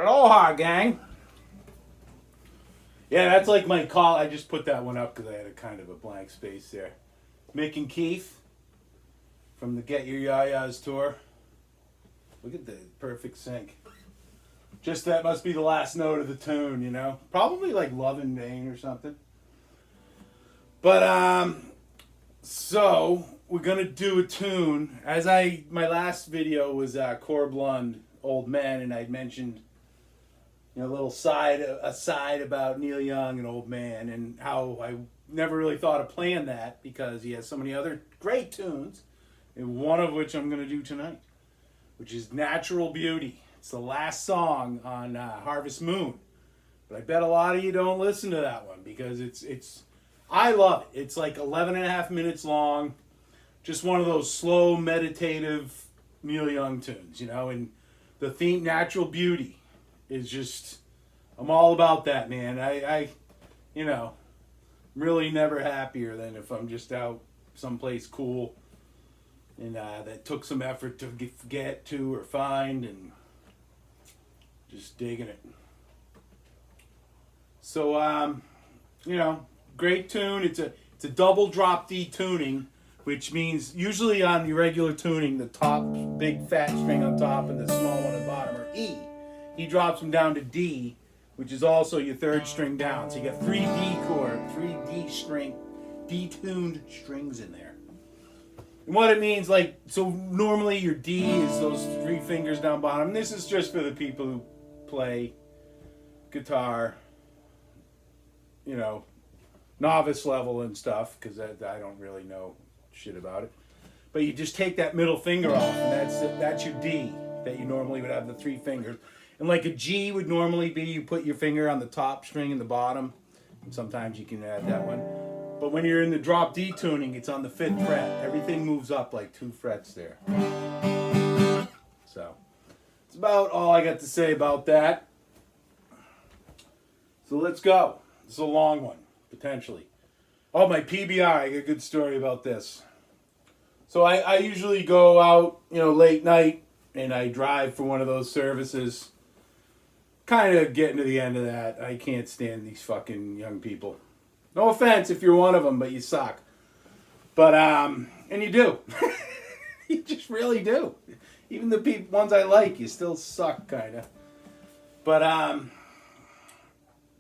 Aloha, gang. Yeah, that's like my call. I just put that one up because I had a kind of a blank space there. Mick and Keith from the Get Your Yayas tour. Look at the perfect sync. Just that must be the last note of the tune, you know? Probably like Love in Vain or something. But, so we're going to do a tune. My last video was Core Blund, Old Man, and I'd mentioned a little aside about Neil Young and Old Man and how I never really thought of playing that because he has so many other great tunes, and one of which I'm going to do tonight, which is Natural Beauty. It's the last song on Harvest Moon, but I bet a lot of you don't listen to that one because I love it. It's like 11 and a half minutes long, just one of those slow, meditative Neil Young tunes, and the theme, Natural Beauty, is just, I'm all about that, man. I really never happier than if I'm just out someplace cool and that took some effort to get to or find, and just digging it. So, great tune. It's a double drop D tuning, which means usually on the regular tuning, the top big fat string on top and the small one at the bottom are E. He drops them down to D, which is also your third string down. So you got three D-tuned strings in there. And what it means, so normally your D is those three fingers down bottom. This is just for the people who play guitar, novice level and stuff, because I don't really know shit about it. But you just take that middle finger off, and that's your D that you normally would have the three fingers. And like a G would normally be, you put your finger on the top string and the bottom. And sometimes you can add that one. But when you're in the drop D tuning, it's on the 5th fret. Everything moves up like 2 frets there. So, it's about all I got to say about that. So let's go. This is a long one, potentially. Oh, my PBR, I got a good story about this. So I usually go out, late night, and I drive for one of those services. Kind of getting to the end of that. I can't stand these fucking young people. No offense if you're one of them, but you suck. But, and you do. You just really do. Even the ones I like, you still suck, kind of. But,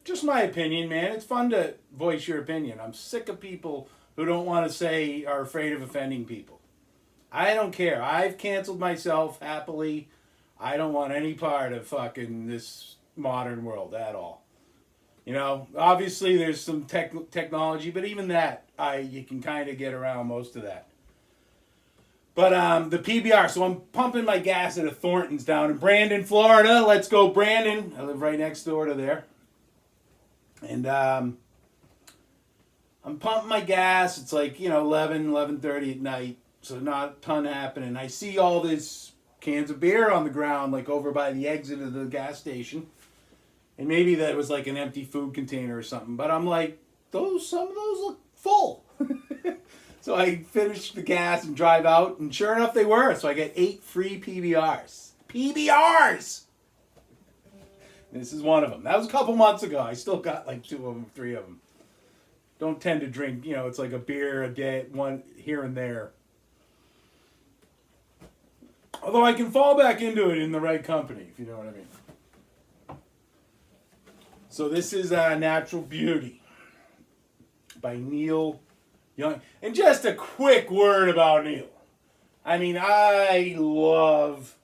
just my opinion, man. It's fun to voice your opinion. I'm sick of people who don't want to are afraid of offending people. I don't care. I've canceled myself happily. I don't want any part of fucking this modern world at all. Obviously there's some technology, but even that, you can kind of get around most of that. But the PBR, so I'm pumping my gas at a Thornton's down in Brandon, Florida. Let's go, Brandon. I live right next door to there. And I'm pumping my gas. It's like, 11:30 at night, so not a ton happening. I see all these cans of beer on the ground, like over by the exit of the gas station. And maybe that was like an empty food container or something. But I'm like, some of those look full. So I finish the gas and drive out, and sure enough, they were. So I get 8 free PBRs. PBRs! This is one of them. That was a couple months ago. I still got like 2 of them, 3 of them. Don't tend to drink, it's like a beer a day, one here and there. Although I can fall back into it in the right company, if you know what I mean. So this is Natural Beauty by Neil Young. And just a quick word about Neil. I mean, I love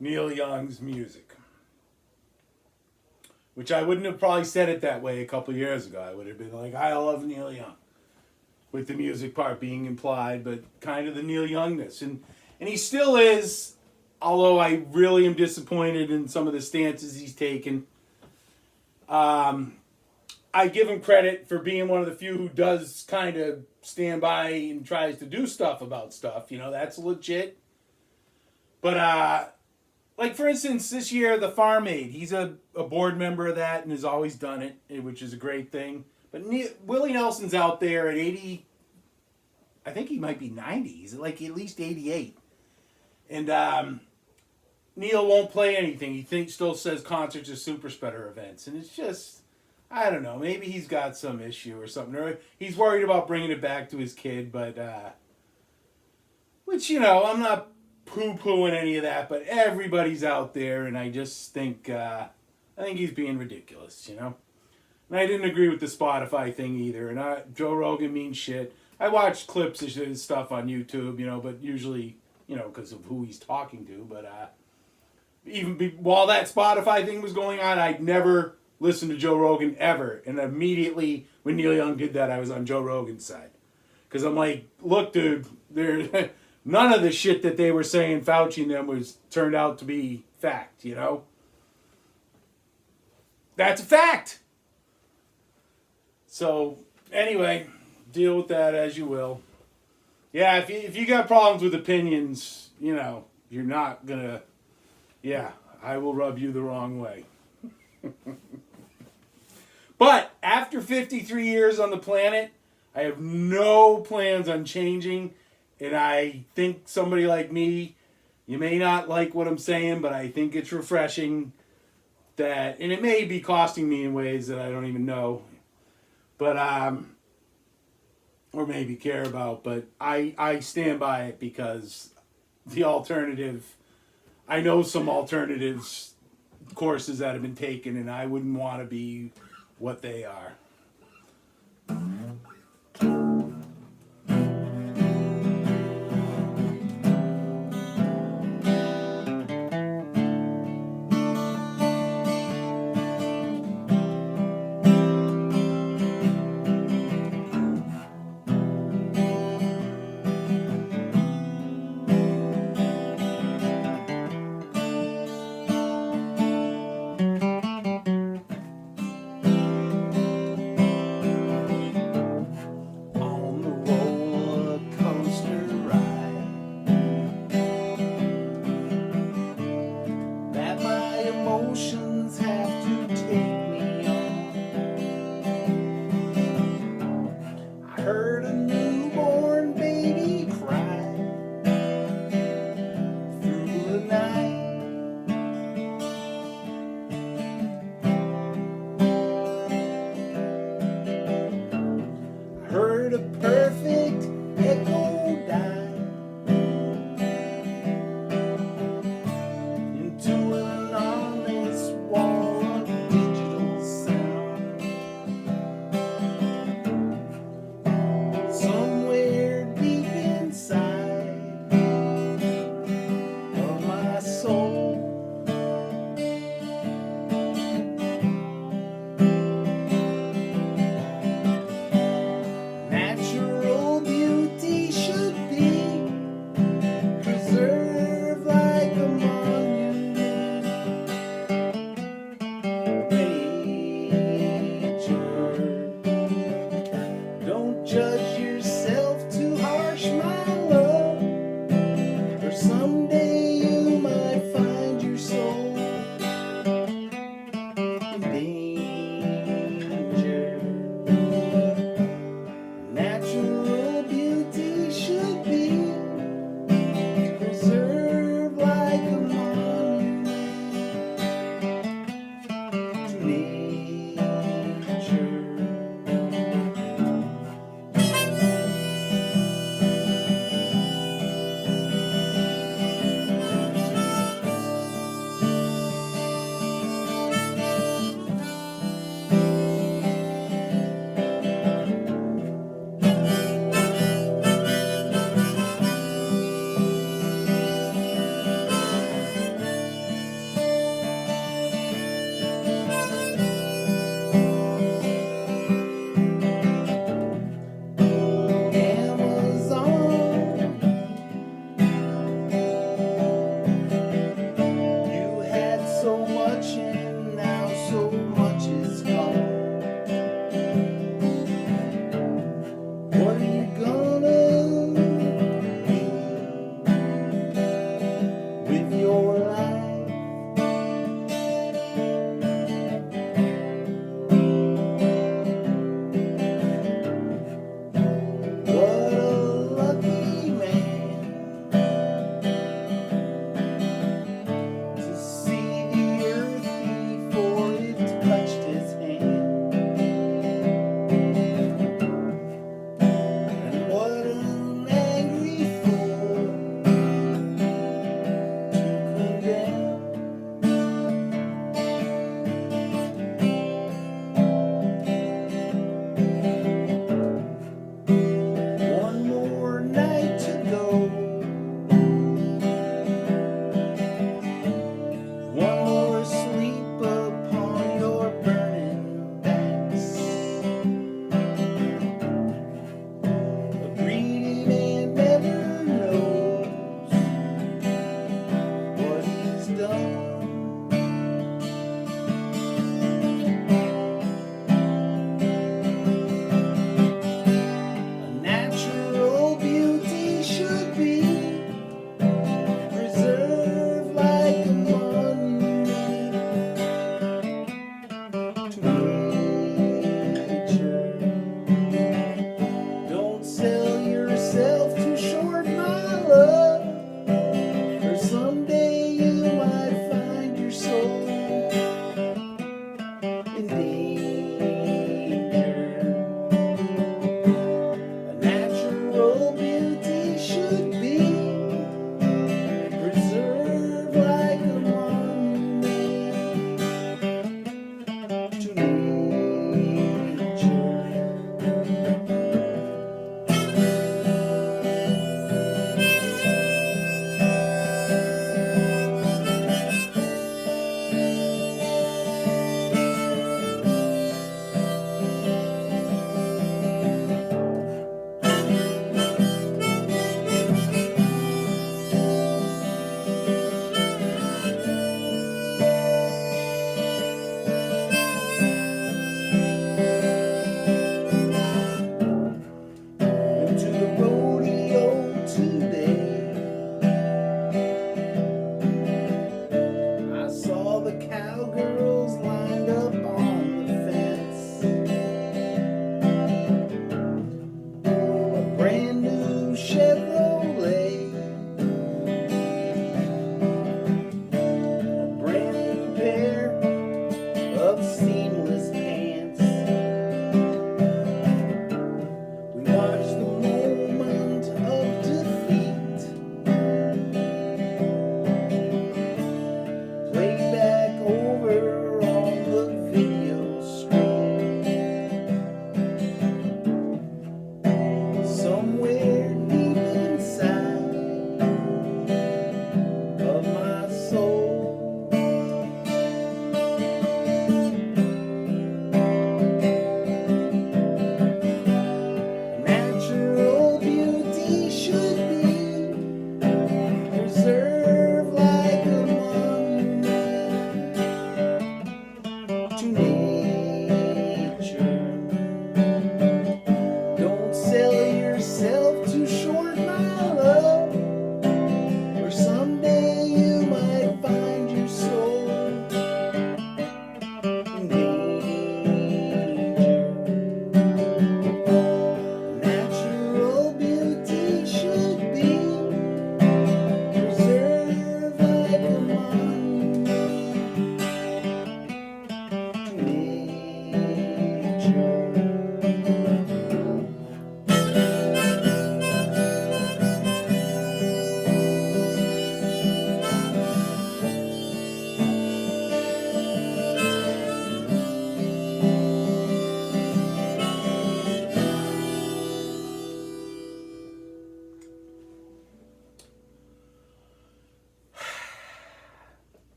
Neil Young's music. Which I wouldn't have probably said it that way a couple years ago. I would have been like, I love Neil Young. With the music part being implied, but kind of the Neil Youngness. And he still is, although I really am disappointed in some of the stances he's taken. I give him credit for being one of the few who does kind of stand by and tries to do stuff about stuff. That's legit. But, like, for instance, this year, the Farm Aid, he's a board member of that and has always done it, which is a great thing. But Willie Nelson's out there at 80, I think he might be 90. He's like at least 88. And Neil won't play anything. Still says concerts are super spreader events, and it's just, I don't know. Maybe he's got some issue or something, or he's worried about bringing it back to his kid. But which I'm not poo-pooing any of that, but everybody's out there, and I just think he's being ridiculous. And I didn't agree with the Spotify thing either. And Joe Rogan means shit. I watched clips of his stuff on YouTube, but usually, because of who he's talking to. But while that Spotify thing was going on, I'd never listened to Joe Rogan ever. And immediately when Neil Young did that, I was on Joe Rogan's side. Because I'm like, look, dude, none of the shit that they were saying, Fauci and them, turned out to be fact, That's a fact. So, anyway, deal with that as you will. Yeah, if you got problems with opinions, you're not gonna... Yeah, I will rub you the wrong way. But, after 53 years on the planet, I have no plans on changing. And I think somebody like me, you may not like what I'm saying, but I think it's refreshing that... And it may be costing me in ways that I don't even know. But, or maybe care about, but I stand by it because the alternative, I know some alternatives courses that have been taken, and I wouldn't want to be what they are.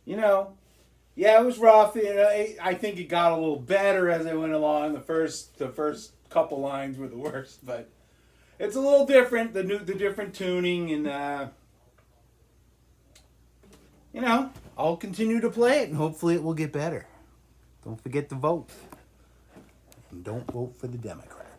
you know, yeah, it was rough. You know, I think it got a little better as I went along. The first couple lines were the worst, but it's a little different. The different tuning, and you know, I'll continue to play it, and hopefully it will get better. Don't forget to vote, and don't vote for the Democrats.